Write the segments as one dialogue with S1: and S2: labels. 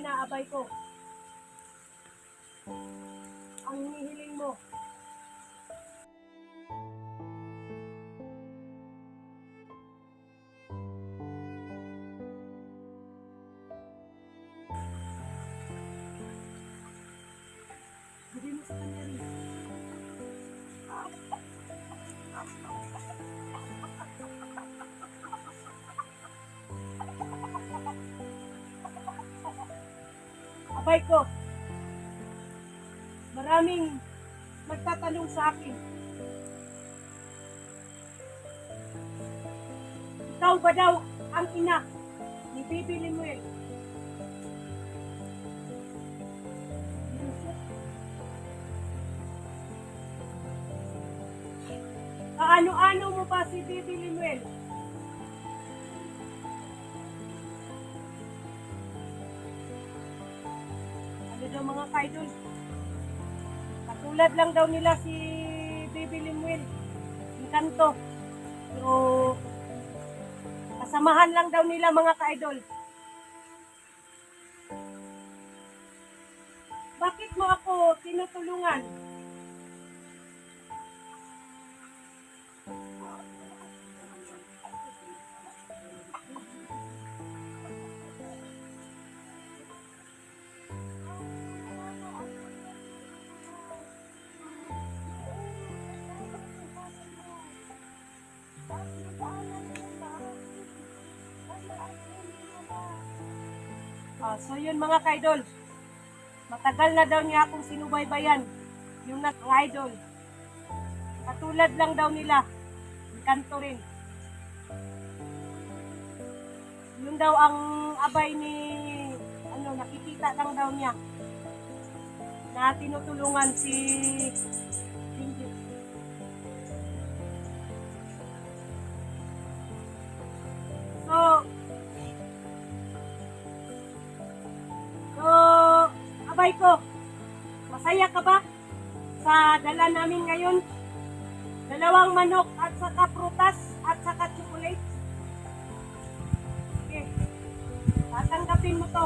S1: inaabay ko. Ang hinihiling mo. Sabi mo sa kanya rin. Abay ko. Maraming magtatanong sa akin. Ikaw ba daw ang ina ni Bibi Limuel? Kaano-ano mo ba si Bibi Limuel? Ano daw mga kaidol? Katulad lang daw nila si Bibi Limuel. Encanto. Pero kasamahan lang daw nila mga kaidol. Bakit mo ako tinutulungan? So yun mga kaidol, matagal na daw niya akong sinubaybayan, yung idol. Katulad lang daw nila, Encanto rin. Yun daw ang abay ni, nakikita lang daw niya na tinutulungan si Cindy. Abay ko, masaya ka ba sa dala namin ngayon? 2 manok at saka prutas at saka chocolate. Okay, tatanggapin mo to.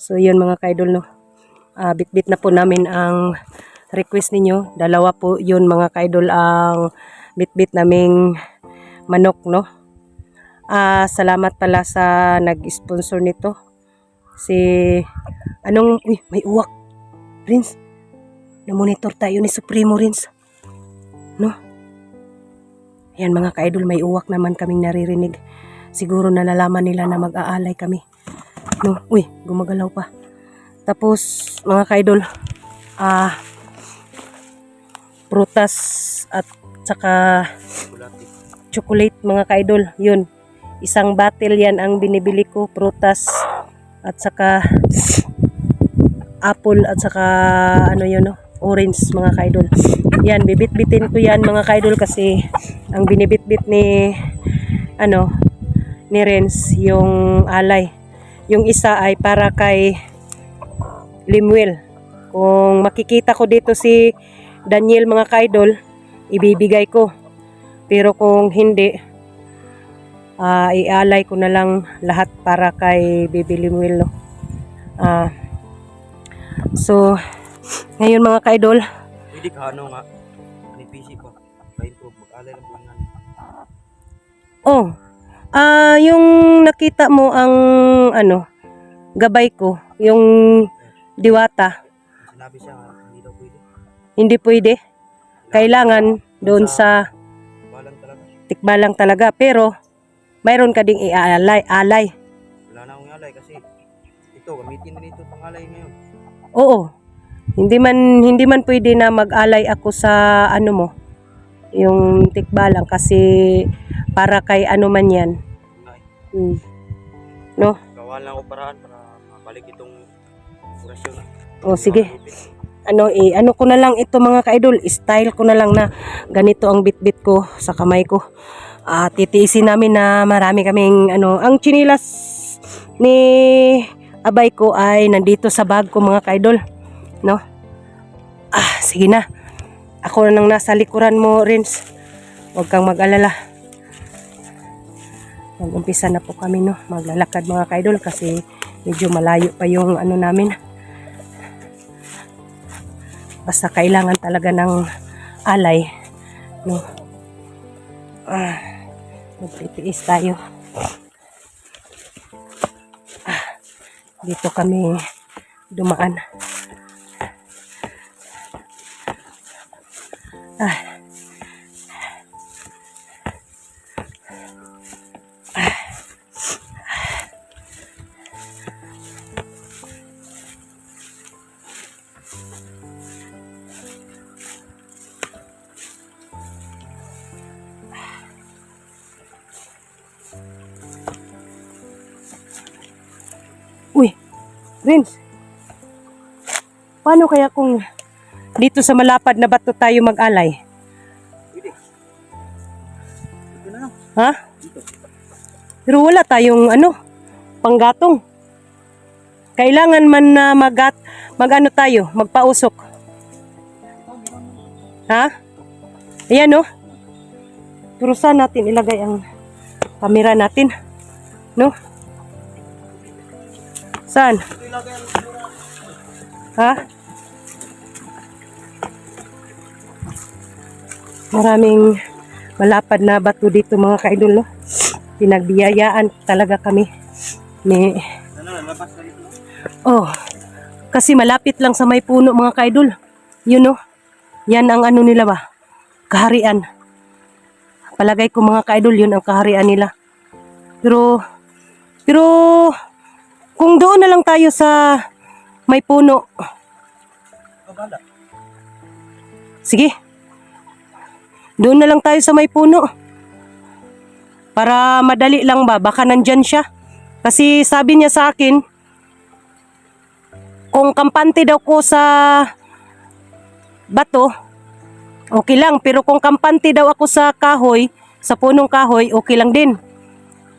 S1: So yun mga kaidol, no. Bit-bit na po namin ang request ninyo. 2 po yun mga kaidol ang bit-bit naming manok, no. Salamat pala sa nag-sponsor nito. Si uy, may uwak. Rins, na-monitor tayo ni Supremo Rins. No. Ayan mga kaidol, may uwak naman kaming naririnig. Siguro nalalaman nila na mag-aalay kami. No, uy, gumagalaw pa. Tapos, mga kaidol, prutas at saka chocolate, mga kaidol. Yun, isang bottle yan ang binibili ko. Prutas at saka apple at saka orange, mga kaidol. Yan, bibit-bitin ko yan mga kaidol kasi ang binibit-bit ni ni Renz yung alay. Yung isa ay para kay Limuel. Kung makikita ko dito si Daniel mga kaidol, ibibigay ko. Pero kung hindi, ialay ko na lang lahat para kay Baby Limuel, no? So, ngayon mga kaidol,
S2: pwede ka nga, ni PC pa, pa-improve, mag-alay lang lang.
S1: yung nakita mo ang gabay ko, yung diwata.
S2: Sinabi siya, hindi daw pwede.
S1: Hindi pwede. Kailangan doon sa
S2: Balang talaga.
S1: tikbalang talaga. Pero, mayroon ka ding alay.
S2: Wala na akong alay kasi ito, gamitin din ito pang alay ngayon.
S1: Oo. Hindi man pwede na mag-alay ako sa ano mo, yung tikbalang kasi para kay ano man yan.
S2: Ay,
S1: Hmm. No?
S2: gawa lang ako paraan para mabalik itong orasyon.
S1: O sige. Ano ko na lang ito mga ka-idol, style ko na lang na ganito ang bitbit ko sa kamay ko. Titiisin namin na marami kaming ang chinilas ni abay ko ay nandito sa bag ko mga ka-idol, no? Sige na. Ako na nang nasa likuran mo, Rins. Huwag kang mag-alala. Mag-umpisa na po kami, no? Maglalakad mga ka-idol kasi medyo malayo pa yung ano namin. Basta kailangan talaga ng alay, no? Magtitiis tayo. Dito kami dumaan. Uy, Vince. Paano kaya kung dito sa malapad na bato tayo mag-alay?
S2: Pwede. Ito na lang.
S1: Ha? Pero wala tayong panggatong. Kailangan man na mag-ano tayo, magpausok. Ha? Ayan, no? Pero saan natin ilagay ang kamera natin? No? Saan? Ha? Maraming malapad na bato dito mga ka-idol, no? Pinagbiyayaan talaga kami.
S2: Labas na dito.
S1: Oh, kasi malapit lang sa may puno mga ka-idol. Yun, no? Yan ang ano nila ba? Kaharian. Palagay ko mga ka-idol, yun ang kaharian nila. Pero kung doon na lang tayo sa may puno.
S2: Kabala.
S1: Sige. Doon na lang tayo sa may puno. Para madali lang ba? Baka nandyan siya. Kasi sabi niya sa akin, kung kampante daw ko sa bato, okay lang. Pero kung kampante daw ako sa kahoy, sa punong kahoy, okay lang din.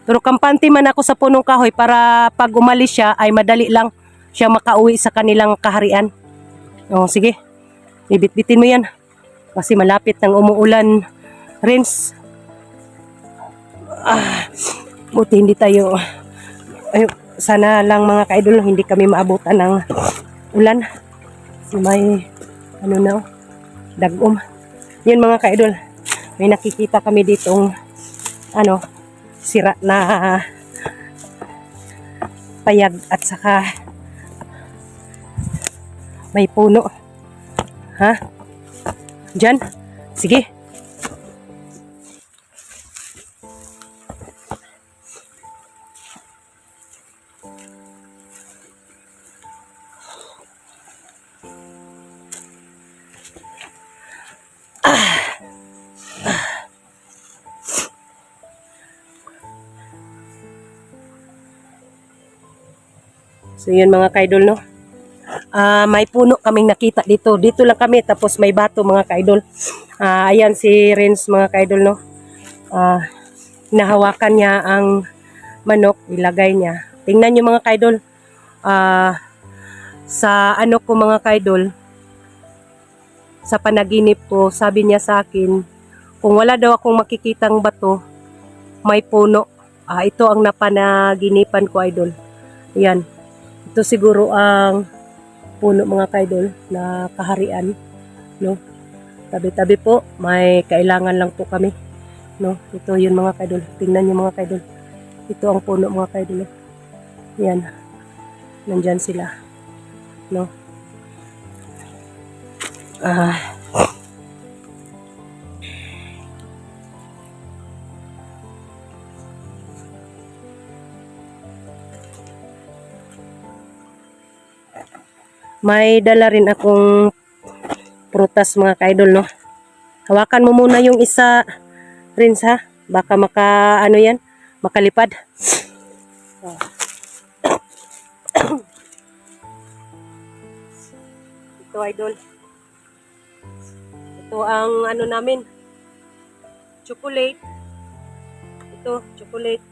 S1: Pero kampante man ako sa punong kahoy para pag umalis siya ay madali lang siya makauwi sa kanilang kaharian. O sige, ibit-bitin mo yan. Kasi malapit ng umuulan, Rins. Buti hindi tayo, sana lang mga ka-idol, hindi kami maabutan ng ulan. Kasi may, dagom. Yun mga ka-idol, may nakikita kami ditong, sira na payag at saka may puno. Ha? Diyan? Sige. So yun mga ka-idol, no? May puno kaming nakita dito. Dito lang kami, tapos may bato mga ka-idol. Ayan si Renz mga ka-idol, no? Nahawakan niya ang manok, ilagay niya. Tingnan niyo mga ka-idol. Sa ano ko mga ka-idol, sa panaginip ko, sabi niya sa akin, kung wala daw akong makikitang bato, may puno. Ito ang napanaginipan ko, idol. Ayan. Ito siguro ang puno mga ka-idol na kaharian, no? Tabi-tabi po, may kailangan lang po kami, no? Ito yun mga ka-idol. Tingnan niyo mga ka-idol. Ito ang puno mga ka-idol. Yan. Nandyan sila, no? May dala rin akong prutas mga ka-idol, no? Hawakan mo muna yung isa, Renz, ha? Baka ano yan, makalipad. Ito, idol. Ito ang ano namin, chocolate. Ito, chocolate.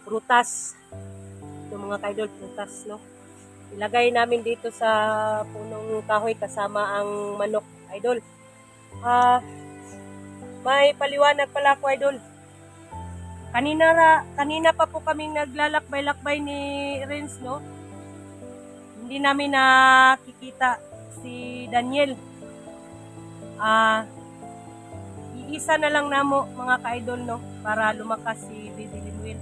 S1: Prutas. Ito mga ka-idol, prutas, no? Ilagay namin dito sa punong kahoy kasama ang manok, idol. May paliwanag pala ako, idol. Kanina pa po kaming naglalakbay-lakbay ni Renz, no? Hindi namin nakikita si Daniel. Iisa na lang namo mga ka-idol, no? Para lumakas si Baby Linwin.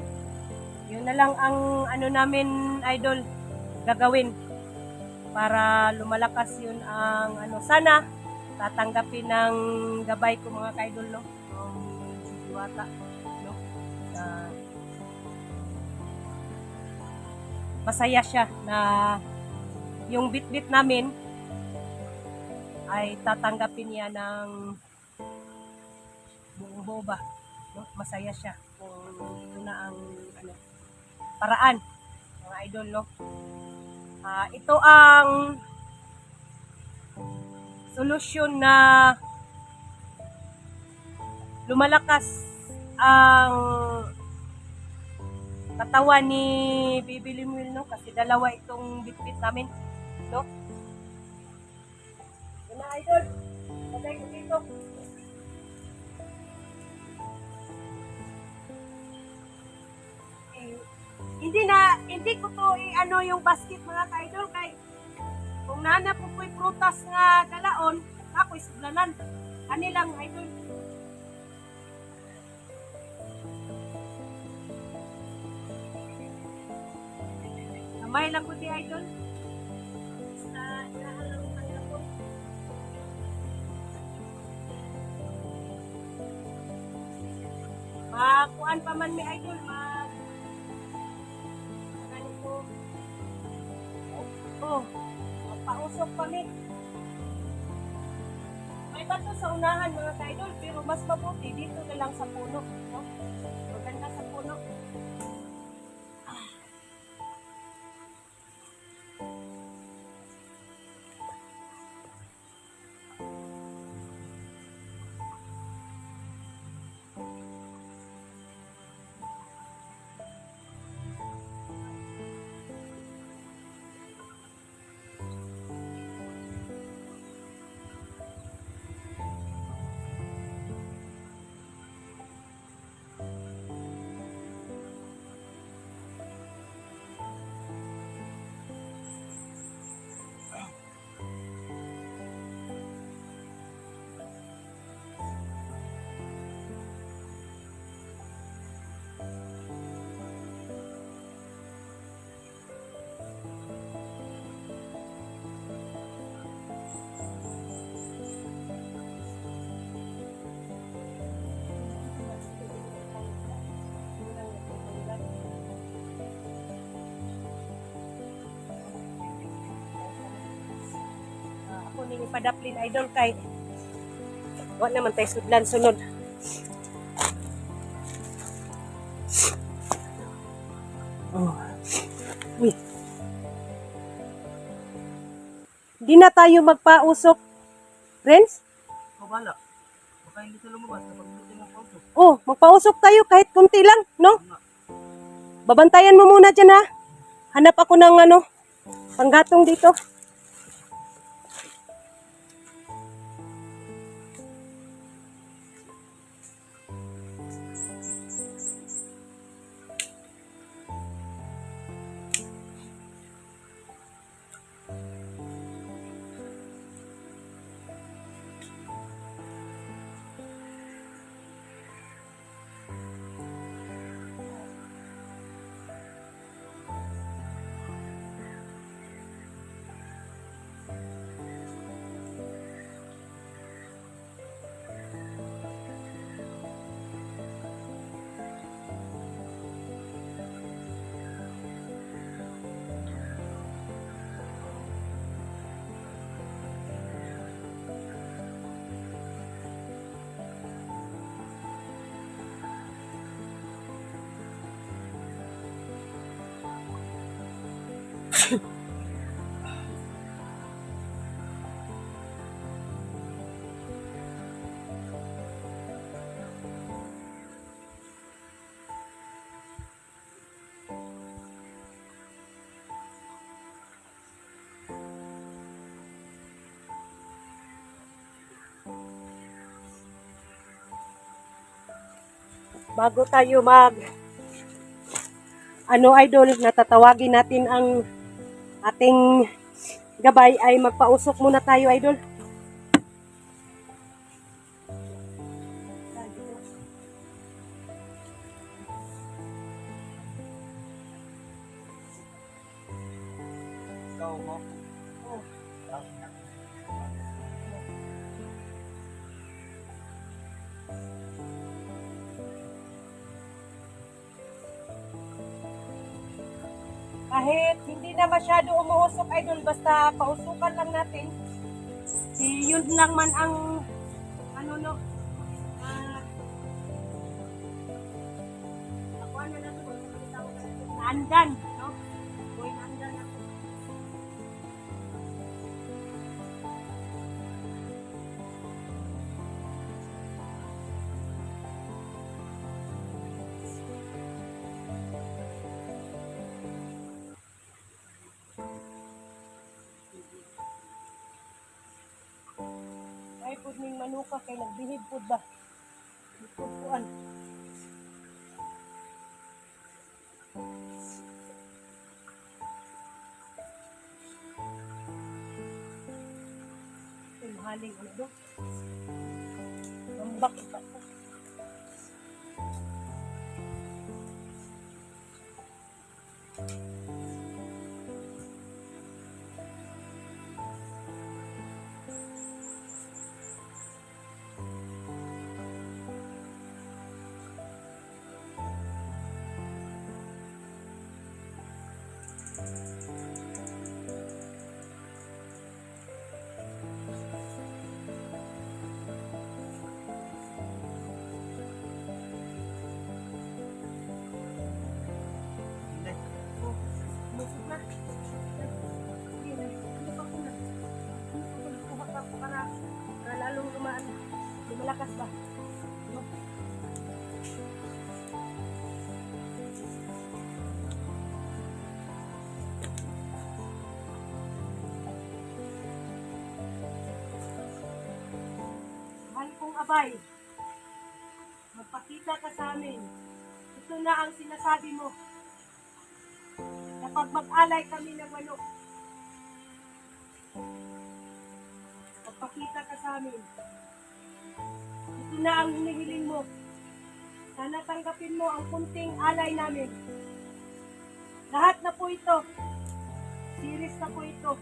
S1: Yun na lang ang ano namin, idol, gagawin para lumalakas yun ang ano. Sana tatanggapin ng gabay ko mga ka-idol, no? Si Diwata, no? Masaya siya na yung bit-bit namin ay tatanggapin niya ng buong buo ba, no? Masaya siya kung ito na ang ano, paraan mga idol, no? Ito ang solusyon na lumalakas ang katawan ni Baby Linwin, no? Kasi dalawa itong bit-bit namin, no? Yun na, idol. Patay ko dito. Hindi ko to ano yung basket mga ka-idol, kay kung nana po ko'y prutas nga galaon, ako'y suglanan. Kanilang idol. Kamay lang ko di idol. Sa inahalang kanila po. Makuan pa man may idol, ganito. Oh, pausok kami. May bato sa unahan mga ka-idol, pero mas mabuti dito na lang sa puno, no? Maganda sa puno. Ako ning padaplin idol kay wa naman tay sudlan sunod. Oh. Uy. Di na tayo magpausok, Renz?
S2: Bala. Baka hindi sa lumabas kapag hindi mo pauso.
S1: Oh, magpausok tayo kahit kunti lang, no? Babantayan mo muna dyan, ha? Hanap ako ng ano, panggatong dito. bago tayo idol, natatawagin natin ang ating gabay ay magpausok muna tayo, idol.
S2: Ikaw mo.
S1: Oh. Kahit hindi na masyado umuusok, idol, basta pausukan lang natin. Yun lang man ang andan, no? Buhay na andan ako. Ay pud ning manuka kay nagbihib pud ba? Pupuan. Ay mahaling ano do? Lambak pa to. Busog na. Sige, ano pa ko na? Kuha ka para lalong lumaan. Lumalakas ba? No? Mahal kong abay, magpakita ka sa amin. Ito na ang sinasabi mo. Kapag mag-alay kami ng manok, magpakita ka sa amin. Ito na ang hinihiling mo. Sana tanggapin mo ang kunting alay namin. Lahat na po ito. Series na po ito.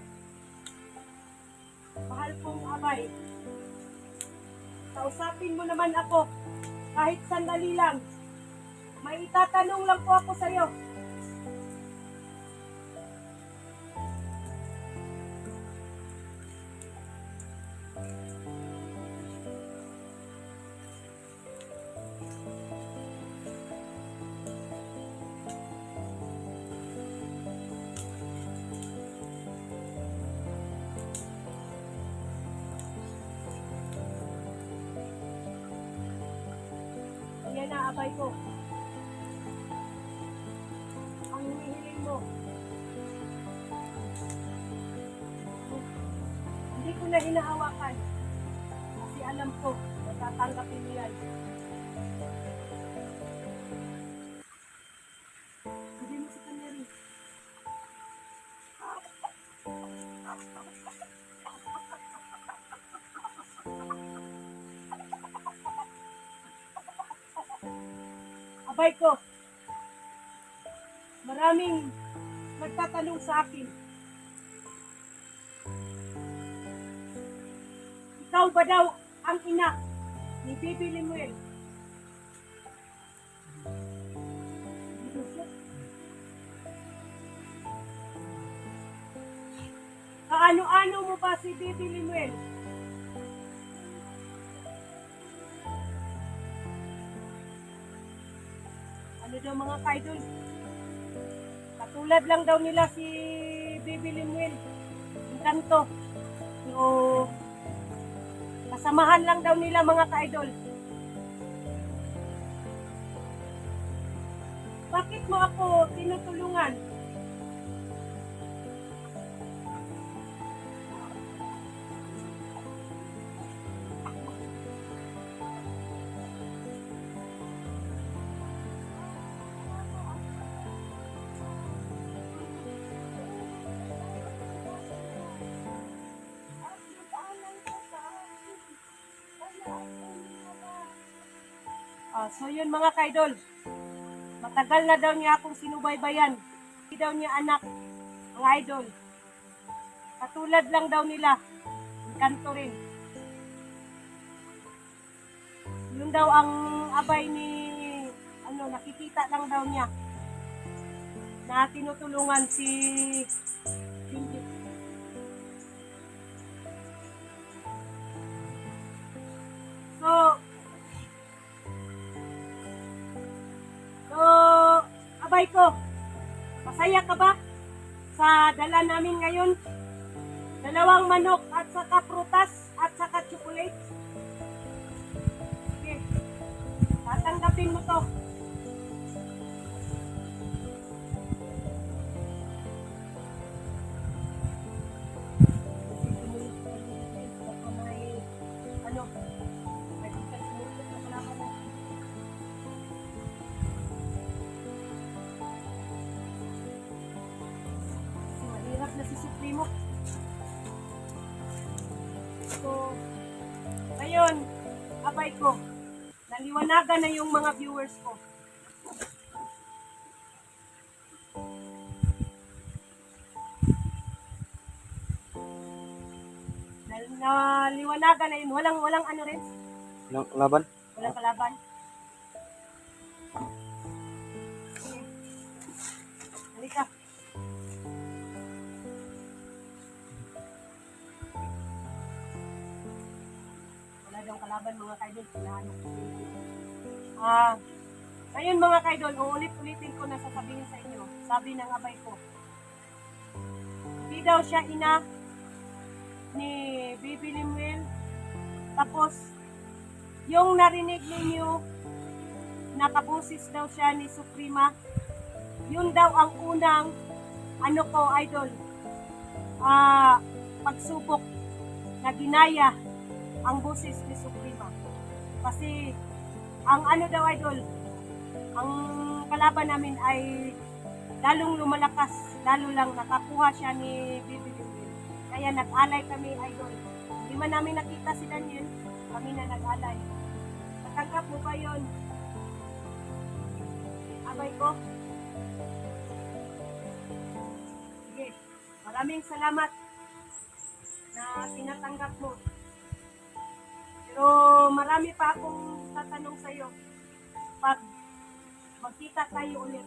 S1: Mahal kong abay. Kausapin mo naman ako. Kahit sandali lang. May itatanong lang po ako sa iyo. Ayan na, abay ko. Ang hinihiling mo. Hindi ko na hinahawakan. Kasi alam ko, matatanggapin mo yan. Hindi mo si kanya rin. Abay ko. Maraming nagtatanong sa akin. Ikaw ba daw ang ina ni Bibi Limuel? Kaano-ano mo ba si Bibi Limuel? Ano daw mga kaidol? Katulad lang daw nila si Bibi Limuel. Encanto. So, kasamahan lang daw nila mga ka-idol. Bakit mo ako tinutulungan? So yun mga kaidol, matagal na daw niya akong sinubaybayan. Hindi daw niya anak, mga idol. Katulad lang daw nila, kanto rin. Yun daw ang abay ni, nakikita lang daw niya na tinutulungan si Binjit. So, abay ko, masaya ka ba sa dala namin ngayon? 2 manok at saka prutas at saka chocolate. Okay, tatanggapin mo to. Mahirap na si Supremo. So, ngayon, abay ko, naliwanagan na yung mga viewers ko. Naliwanagan na yun. Walang ano rin.
S2: Walang laban?
S1: Walang kalaban. Okay. Halika. Wala daw kalaban mga kaidol. Ngayon mga kaidol, uulit-ulitin ko na sasabihin sa inyo. Sabi ng abay ko. Hindi daw siya ina ni Bibi Limuel. Tapos, yung narinig ninyo, nakabusis daw siya ni Suprema. Yun daw ang unang, idol, pagsubok na ginaya ang busis ni Suprema. Kasi, ang daw, idol, ang kalaban namin ay lalong lumalakas, lalo lang nakakuha siya ni Bibi Limuel. Kaya nag-alay kami, idol. Hindi man namin nakita si Daniel, kami na nag-alay. Natanggap mo ba yun? Abay ko? Sige, maraming salamat na tinatanggap mo. Pero marami pa akong tatanong sa'yo pag magkita tayo ulit.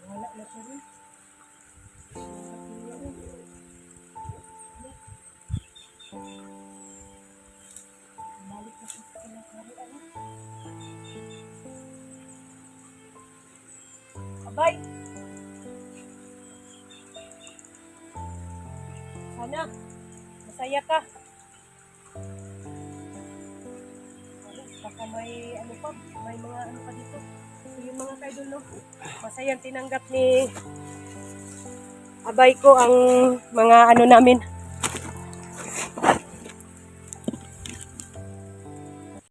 S1: Wala na siya rin. Balik na siya sa kinakarian. Abay! Sana, masaya ka. Baka may may mga pa dito. So yung mga kaidol, no? Masayang tinanggap ni abay ko ang mga namin,